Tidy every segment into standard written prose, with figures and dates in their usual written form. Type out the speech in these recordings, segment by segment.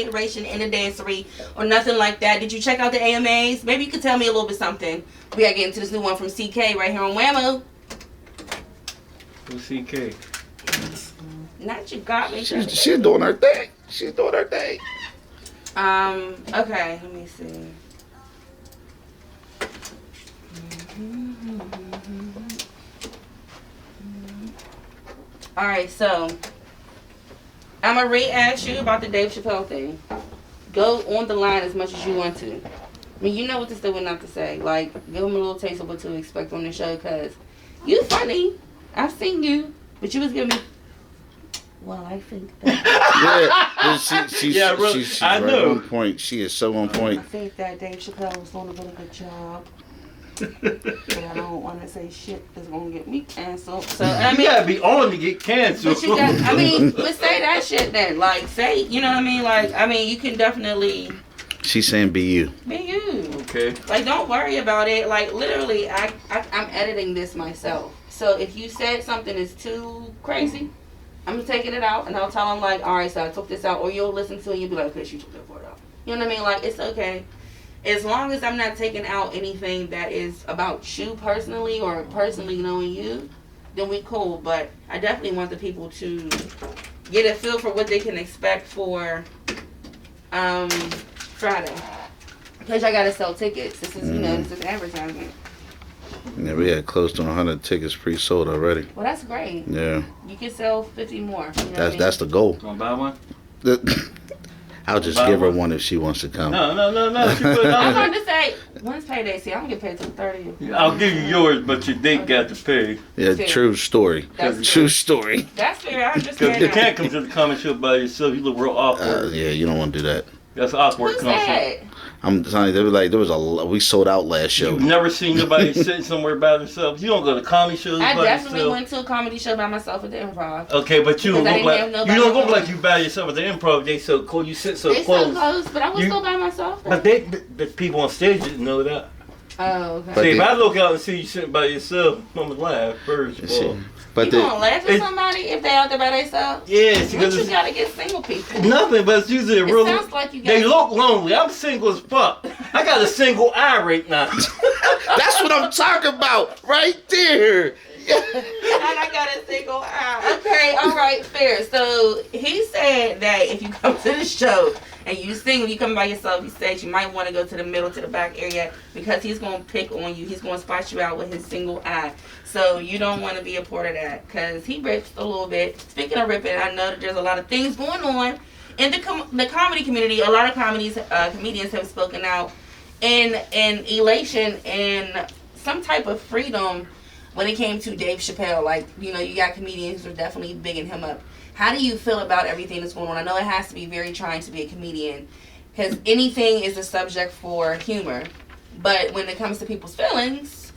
hateration in the dancery or nothing like that. Did you check out the AMAs? Maybe you could tell me a little bit something. We gotta get into this new one from CK right here on Wamo. Who's CK? Not you got me. She's doing her thing. She's doing her thing. Okay, let me see. Alright, so I'm gonna re-ask you about the Dave Chappelle thing. Go on the line as much as you want to. I mean, you know what to say, what not to say. Like, give them a little taste of what to expect on the show, because you funny. I've seen you, but you was giving me. Well, I think that. She's I right know. on point. She is so on point. I think that Dave Chappelle was doing a really good job. But I don't want to say shit that's gonna get me canceled. So I mean, you gotta be on to get canceled. But you got, I mean, let's say that shit then. Like, say, you know what I mean? Like, I mean, you can definitely. She's saying be you. Be you. Okay. Like, don't worry about it. Like, literally, I'm editing this myself. So if you said something is too crazy, I'm taking it out and I'll tell them like, all right, so I took this out, or you'll listen to it and you'll be like, okay, she took that part out. You know what I mean? Like, it's okay. As long as I'm not taking out anything that is about you personally or personally knowing you, then we cool. But I definitely want the people to get a feel for what they can expect for Friday. Because I gotta sell tickets. This is, you know, this is advertisement. Yeah, we had close to 100 tickets pre-sold already. Well, that's great. Yeah. You can sell 50 more. You know That's the goal. Wanna buy one? I'll just give her one if she wants to come. No. She put it I'm on. going to say, when's payday? See, I don't get paid till 30th. I'll give you yours, but your date got to pay. Yeah, true story. True story. That's fair. I Because understand you that. can't come to the comedy show by yourself. You look real awkward. Yeah, you don't want to do that. That's awkward. Who's that? I'm telling you, they were like, we sold out last show. You've never seen nobody sitting somewhere by themselves. You don't go to comedy shows I by definitely yourself. went to a comedy show by myself at the Improv. Okay, but you don't Because I look didn't like have nobody you don't look else. like you by yourself at the Improv. They so cool. You sit so They close. so close, but I was still by myself. But the people on stage didn't know that. Oh, okay. But See, if I look out and see you sitting by yourself, I'm gonna laugh first of all. But you gonna laugh at somebody if they out there by themselves? Yes, What because you it's gotta get single people? nothing, but it's usually a It real. sounds like you got. They look lonely. I'm single as fuck. I got a single eye right now. That's what I'm talking about, right there. And I got a single eye. Okay, all right, fair. So he said that if you come to the show and you sing, when you come by yourself, he said you might want to go to the middle, to the back area, because he's going to pick on you. He's going to spot you out with his single eye. So you don't want to be a part of that, because he rips a little bit. Speaking of ripping, I know that there's a lot of things going on in the comedy community. A lot of comedians have spoken out in elation and some type of freedom when it came to Dave Chappelle. Like, you know, you got comedians who are definitely bigging him up. How do you feel about everything that's going on? I know it has to be very trying to be a comedian, because anything is a subject for humor. But when it comes to people's feelings,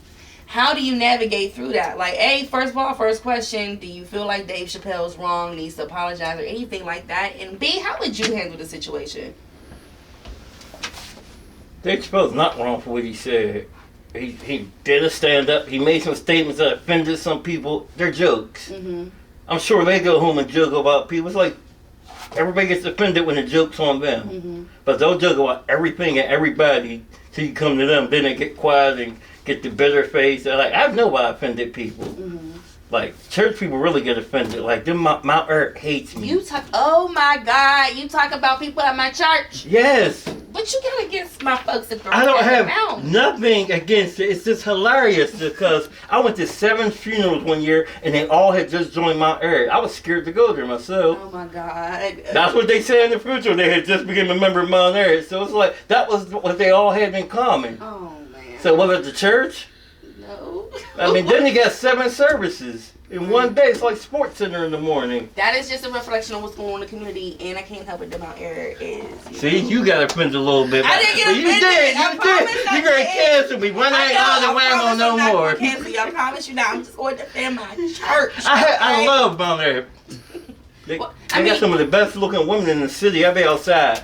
how do you navigate through that? Like, A, first of all, first question, do you feel like Dave Chappelle's wrong, needs to apologize, or anything like that? And B, how would you handle the situation? Dave Chappelle's not wrong for what he said. He did a stand-up. He made some statements that offended some people. They're jokes. Mm-hmm. I'm sure they go home and joke about people. It's like everybody gets offended when the joke's on them. Mm-hmm. But they'll joke about everything and everybody till you come to them. Then they get quiet and get the bitter face. They're like, I know why I offended people. Mm-hmm. Like, church people really get offended. Like, Mount Earth hates me. Oh my God, you talk about people at my church. Yes. What you got against my folks at the I don't have Mount? nothing against it. It's just hilarious because I went to 7 funerals one year and they all had just joined Mount Earth. I was scared to go there myself. Oh my God. That's what they said in the future. They had just become a member of Mount Earth. So it's like, that was what they all had in common. Oh man. So was it the church? No. I mean, then they got 7 services in one day. It's like Sports Center in the morning. That is just a reflection of what's going on in the community, and I can't help it that Mount Earth is. See, you got offended a little bit. I didn't get But offended. You did. I promise I You're going to didn't. cancel me. When I ain't on the Wamo no more. Cancel you. I promise you not. I'm just going to defend my church. I love Mount Earth. They got some of the best looking women in the city. I be outside.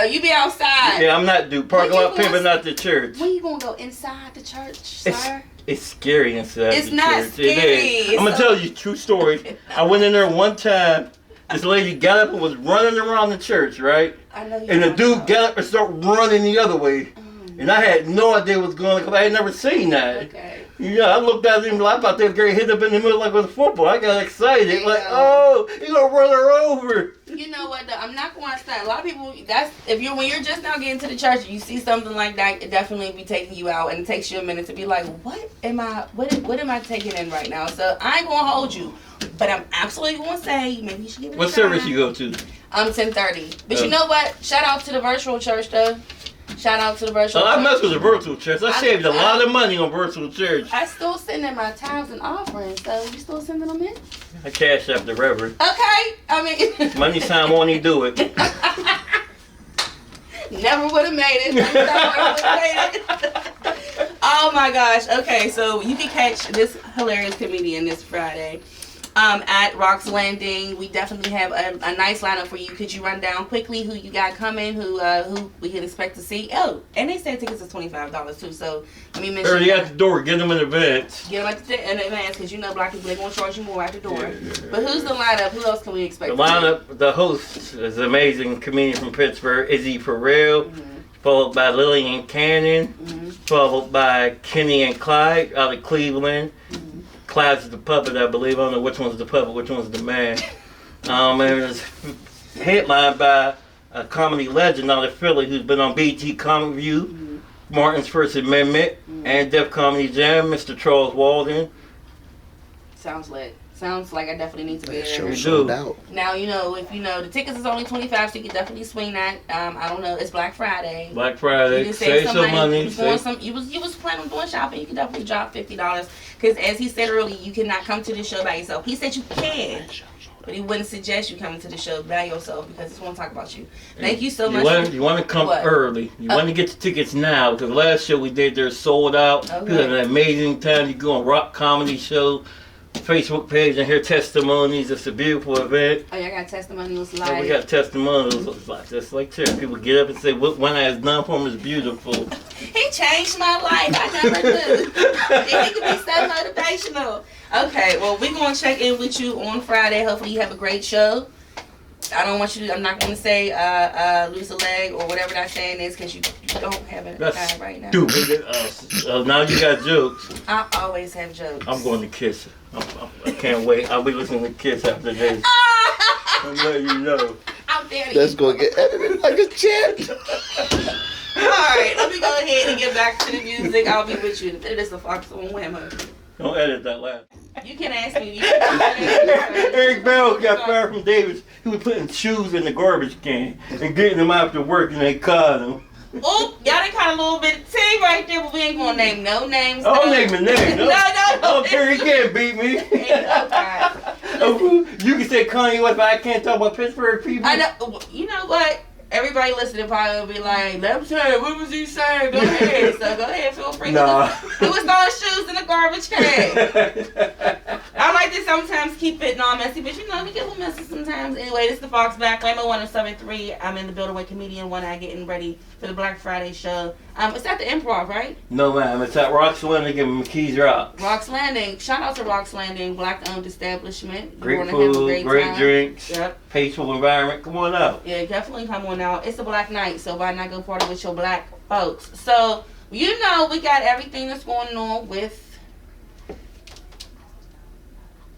You be outside. Yeah, I'm not do parking When you lot people, not the church. When you gonna go inside the church, sir? It's scary inside It's the not church. scary. It is. I'm gonna tell you a true story. I went in there one time this lady got up and was running around the church, right? I know. And the dude got up and started running the other way. And I had no idea what was going on because I had never seen that. Okay. Yeah, I looked at him. I thought they were going to hit up in the middle like with a football. I got excited. Like, oh, he's going to run her over. You know what, though? I'm not going to say. A lot of people, when you're just now getting to the church and you see something like that, it definitely be taking you out. And it takes you a minute to be like, what am I taking in right now? So I ain't going to hold you. But I'm absolutely going to say, maybe you should give it a try. What service you go to? 10:30. But you know what? Shout out to the virtual church, though. Shout out to the virtual church. I mess with the virtual church. I saved a lot of money on virtual church. I still send in my tithes and offerings, so you still sending them in? I cash up the reverend. Okay. I mean... Money time won't he do it. Never would have made it. Oh my gosh. Okay, so you can catch this hilarious comedian this Friday at Rock's Landing. We definitely have a nice lineup for you. Could you run down quickly who you got coming, who we can expect to see? Oh, and they said tickets is $25 too, so let me mention early at the door, get them in advance. Get them in advance, because you know black people, they going to charge you more at the door. But who's the lineup? Who else can we expect? The lineup, the host is an amazing comedian from Pittsburgh, Izzy Farrell, followed by Lillian Cannon, followed by Kenny and Clyde out of Cleveland. Clyde's the puppet, I believe. I don't know which one's the puppet, which one's the man. And it's headlined by a comedy legend out of Philly who's been on BT Comedy View, Martin's First Amendment, and Def Comedy Jam, Mr. Charles Walden. Sounds lit. Sounds like I definitely need to be there. Show sold out. Now, if the tickets is only $25, so you can definitely swing that. I don't know. It's Black Friday. Black Friday. Save some money. You was planning on doing shopping. You can definitely drop $50. Because as he said earlier, you cannot come to the show by yourself. He said you can, but he wouldn't suggest you coming to the show by yourself because it's going to talk about you. Thank you so much. You want to come early. You want to get the tickets now because the last show we did, they're sold out. Okay. You had an amazing time. You go on Rock Comedy Show Facebook page and hear testimonies. It's a beautiful event. Oh, y'all got testimonials live? So we got testimonials just like church. People get up and say, what one I has done for him is beautiful. He changed my life. I never knew. He could be so motivational. Okay, well, we're going to check in with you on Friday. Hopefully you have a great show. I'm not going to say lose a leg or whatever that saying is because you don't have it right now. Stupid. Now you got jokes. I always have jokes. I'm going to Kiss. I can't wait. I'll be listening to Kiss after this. I'm letting you know. I'm there. That's going to get edited like a champ. Alright, let me go ahead and get back to the music. I'll be with you. It is the Fox on Wamo. Don't edit that last. You can ask me. Eric Bell got fired from Davis. He was putting shoes in the garbage can and getting them after work, and they caught him. Oh, y'all done caught a little bit of tea right there, but we ain't gonna name no names. I'll name a name. No. I don't care. He can't beat me. You can say Kanye West, but I can't talk about Pittsburgh people. I know. You know what? Everybody listening probably will be like, let me tell you, what was he saying? Go ahead. So go ahead, feel free. Nah. He was throwing shoes in the garbage can. I like to sometimes keep it non-messy, but we get a little messy sometimes. Anyway, this is the Fox Back. Wamo 1073. I'm in the building with comedian One Eye getting ready for the Black Friday show. It's at the Improv, right? No, ma'am. It's at Rock's Landing in McKees Rocks. Rock's Landing. Shout out to Rock's Landing, black-owned establishment. Great food, great drinks, yep. Peaceful environment. Come on out. Yeah, definitely come on out. It's a black night, so why not go party with your black folks? So, we got everything that's going on with...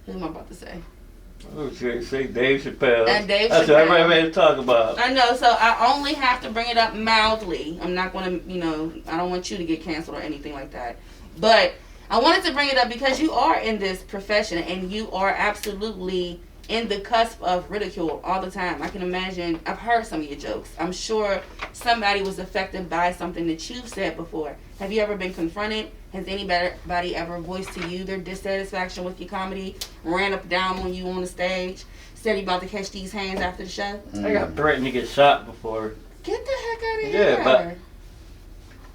What am I about to say? Say Dave Chappelle. And Dave That's Chappelle. what everybody ready to talk about. I know, so I only have to bring it up mildly. I'm not going to, I don't want you to get canceled or anything like that. But I wanted to bring it up because you are in this profession and you are absolutely in the cusp of ridicule all the time. I can imagine, I've heard some of your jokes. I'm sure somebody was affected by something that you've said before. Have you ever been confronted? Has anybody ever voiced to you their dissatisfaction with your comedy, ran up down on you on the stage, said you about to catch these hands after the show? I got threatened to get shot before. Get the heck out of here. Yeah, but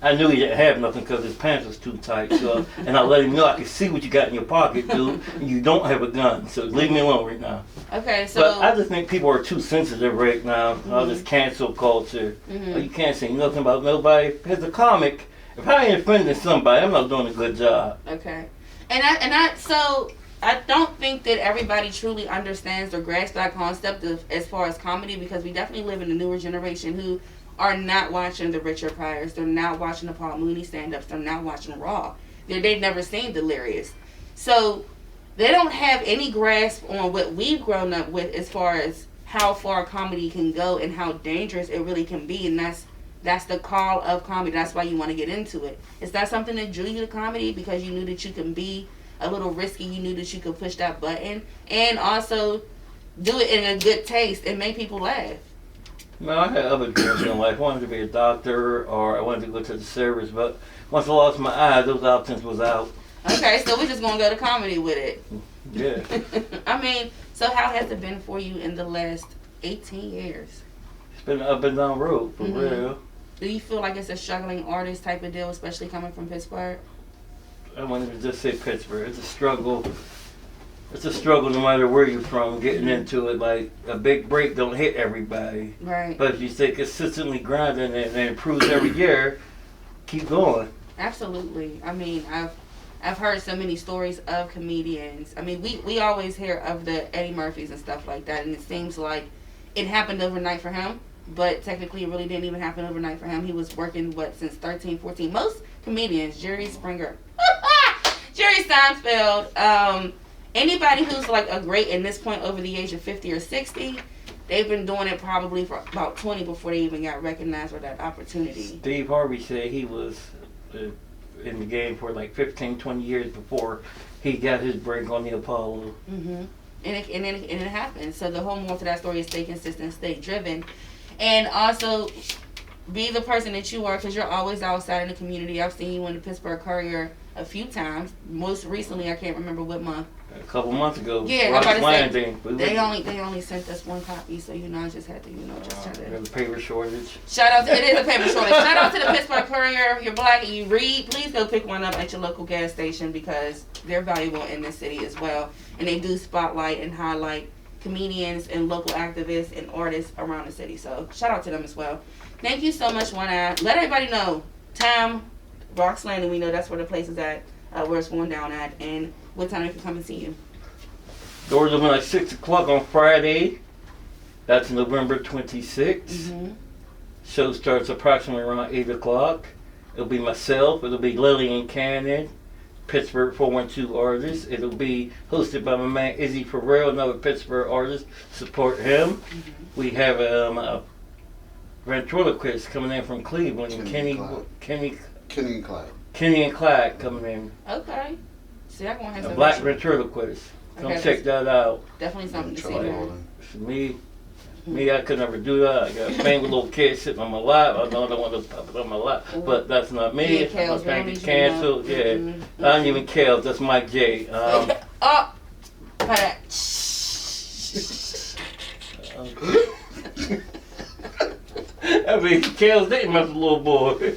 I knew he didn't have nothing because his pants was too tight. So, and I let him know I could see what you got in your pocket, dude. And you don't have a gun, so leave me alone right now. Okay, so. But I just think people are too sensitive right now. All this cancel culture. You can't say nothing about nobody. As a comic, if I ain't offending somebody, I'm not doing a good job. Okay, and so I don't think that everybody truly understands or grasps that concept of as far as comedy, because we definitely live in a newer generation who are not watching the Richard Pryors. They're not watching the Paul Mooney stand-ups. They're not watching Raw. They've never seen Delirious. So they don't have any grasp on what we've grown up with as far as how far comedy can go and how dangerous it really can be. And that's the call of comedy. That's why you want to get into it. Is that something that drew you to comedy because you knew that you can be a little risky, you knew that you could push that button, and also do it in a good taste and make people laugh? No, I had other dreams in life. I wanted to be a doctor, or I wanted to go to the service, but once I lost my eyes, those options was out. Okay, so we're just going to go to comedy with it. Yeah. I mean, so how has it been for you in the last 18 years? It's been an up and down road, for real. Do you feel like it's a struggling artist type of deal, especially coming from Pittsburgh? I wanted to just say Pittsburgh. It's a struggle. It's a struggle no matter where you're from, getting into it. Like, a big break don't hit everybody. Right. But if you stay consistently grinding and it improves every year, keep going. Absolutely. I mean, I've heard so many stories of comedians. I mean, we always hear of the Eddie Murphys and stuff like that, and it seems like it happened overnight for him, but technically it really didn't even happen overnight for him. He was working, since 13, 14. Most comedians, Jerry Springer, Jerry Seinfeld, anybody who's like a great in this point over the age of 50 or 60, they've been doing it probably for about 20 before they even got recognized for that opportunity. Steve Harvey said he was in the game for like 15, 20 years before he got his break on the Apollo. And it happened. So the whole moral to that story is stay consistent, stay driven, and also be the person that you are, because you're always outside in the community. I've seen you in the Pittsburgh Courier a few times. Most recently, I can't remember what month. A couple months ago. Yeah, I'm about to say, They they only sent us one copy, so I just had to just try to. There's a paper shortage. Shout out to it is a paper shortage. Shout out to the Pittsburgh Courier. If you're black and you read, please go pick one up at your local gas station, because they're valuable in this city as well, and they do spotlight and highlight comedians and local activists and artists around the city. So shout out to them as well. Thank you so much, One Eye. Let everybody know time, Rox Landing. We know that's where the place is at, where it's going down at, and what time we can come and see you. Doors open at 6 o'clock on Friday. That's November 26th. Show starts approximately around 8 o'clock. It'll be myself. It'll be Lillian Cannon, Pittsburgh 412 artist. It'll be hosted by my man Izzy Farrell, another Pittsburgh artist. Support him. We have a ventriloquist coming in from Cleveland, and Kenny and Clyde coming in. Okay. See, I'm gonna have A black ventriloquist. Come check that out. Definitely something to see. Me, I could never do that. I got a pain with little kids sitting on my lap. I don't want to pop it on my lap, but that's not me. I'm trying to get canceled. Yeah, I don't even care. That's Mike J. I mean, Kale's dating my little boy.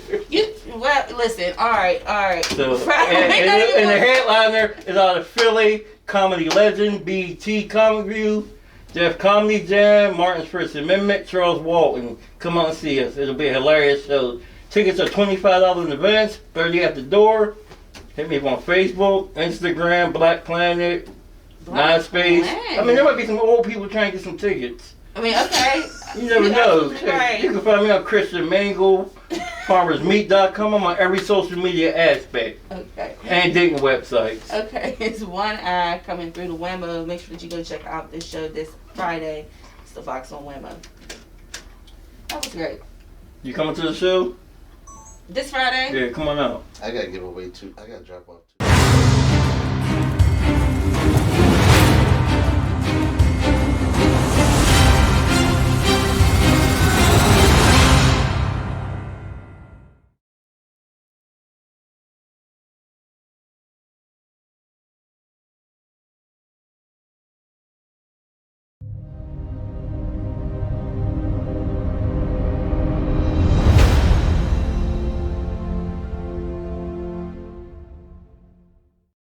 Listen, all right. So, and the headliner is out of Philly, comedy legend, BET Comic View, Jeff Comedy Jam, Martin's First Amendment, Charles Walton. Come on and see us. It'll be a hilarious show. Tickets are $25 in advance, $30 at the door. Hit me up on Facebook, Instagram, Black Planet, MySpace. I mean, there might be some old people trying to get some tickets. I mean, okay. You never know. Right. You can find me on Christian Mangle, FarmersMeat.com. I'm on every social media aspect. Okay. And dating websites. Okay, it's One Eye coming through the Wamo. Make sure that you go check out this show this Friday. It's the Fox on Wamo. That was great. You coming to the show? This Friday? Yeah, come on out. I gotta give away I gotta drop off.